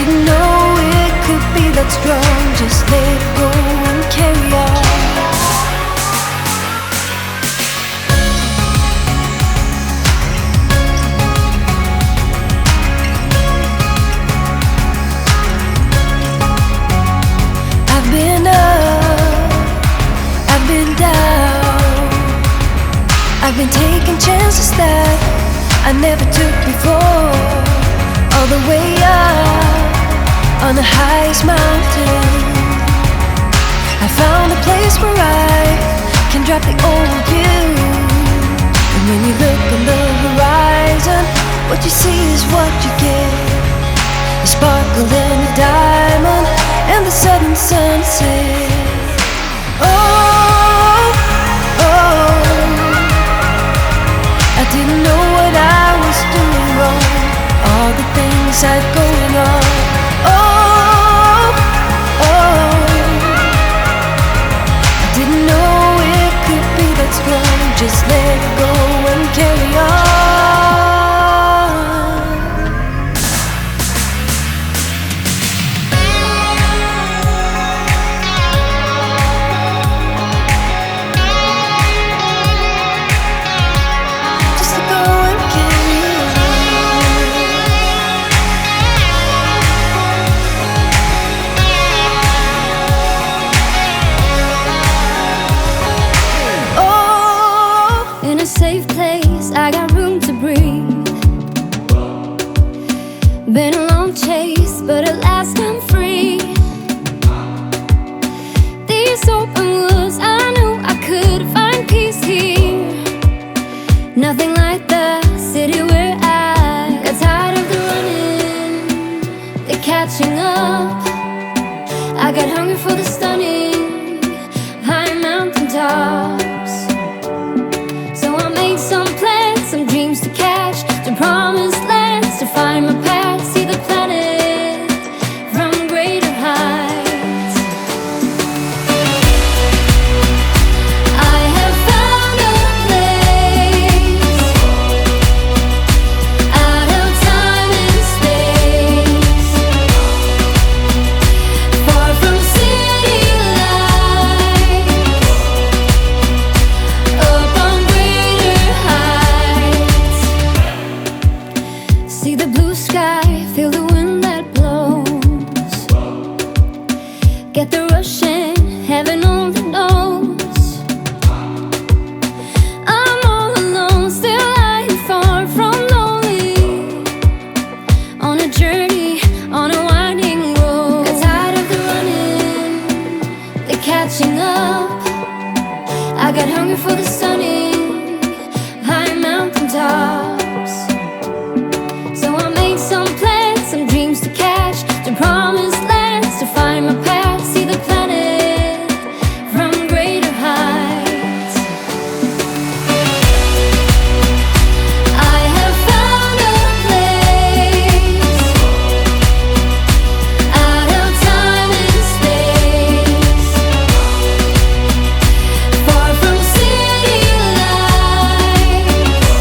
didn't know it could be that strong. Just let go and carry on. I've been up, I've been down, I've been taking chances that I never took before. All the way up on the highest mountain, I found a place where I can drop the old you. And when you look on the horizon, what you see is what you get. A sparkle and a diamond and the sudden sunset. Oh, oh, I didn't know what I was doing wrong. All the things I'd going on. Oh, oh, I didn't know it could be that strong. Just let it go and carry on. Just let go and carry on. Oh, In a safe place, I got room to breathe. Been a long chase, but at last I'm free. These open woods, I knew I could find peace here. Nothing like the city where I got tired of the running, the catching up. I got hungry for the stunning high mountain tops. So I made some plans, some dreams to catch, to promised lands, to find my path, see the planet from greater heights. I have found a place out of time and space, far from city lights, up on greater heights. See the blue sky, feel the wind that blows, get the rush in, heaven only knows. I'm all alone, still lying far from lonely, on a journey, on a winding road. Got tired of the running, the catching up. I got hungry for the stunning high mountain tops. So I made some plans, some dreams to catch, to promised lands, to find my path, see the planet from greater heights. I have found a place out of time and space, far from city lights,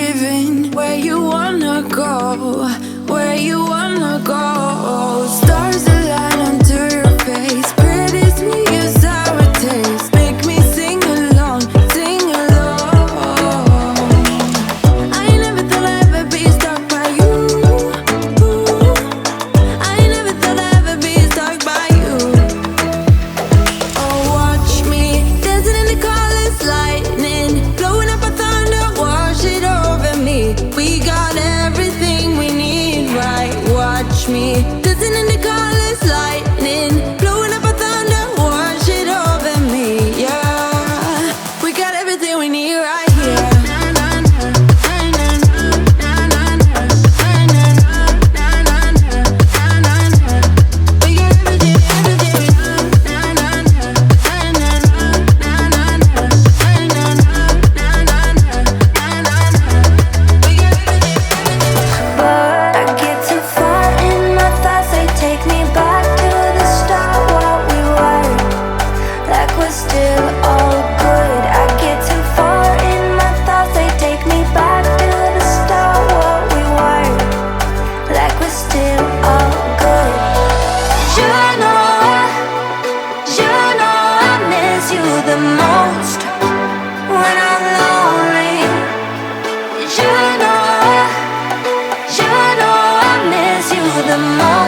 driven where you wanna go, where you wanna go. Stars align under your face, pretty sweet your sour taste. Make me sing along, sing along. I never thought I'd ever be stuck by you. I never thought I'd ever be stuck by you. Oh, watch me dancing in the colors, lightning blowing up a thunder, wash it over me. We got everything we need, right? Watch me dancing in the colors, lightning blowing up a thunder, wash it over me. Yeah, we got everything we need right here. But I get too far in my thoughts, they take me back to the start. What we were, like we're still all good. I get too far in my thoughts, they take me back to the start. What we were, like we're still all good. You know I miss you the most when I'm lonely. You know I miss you the most.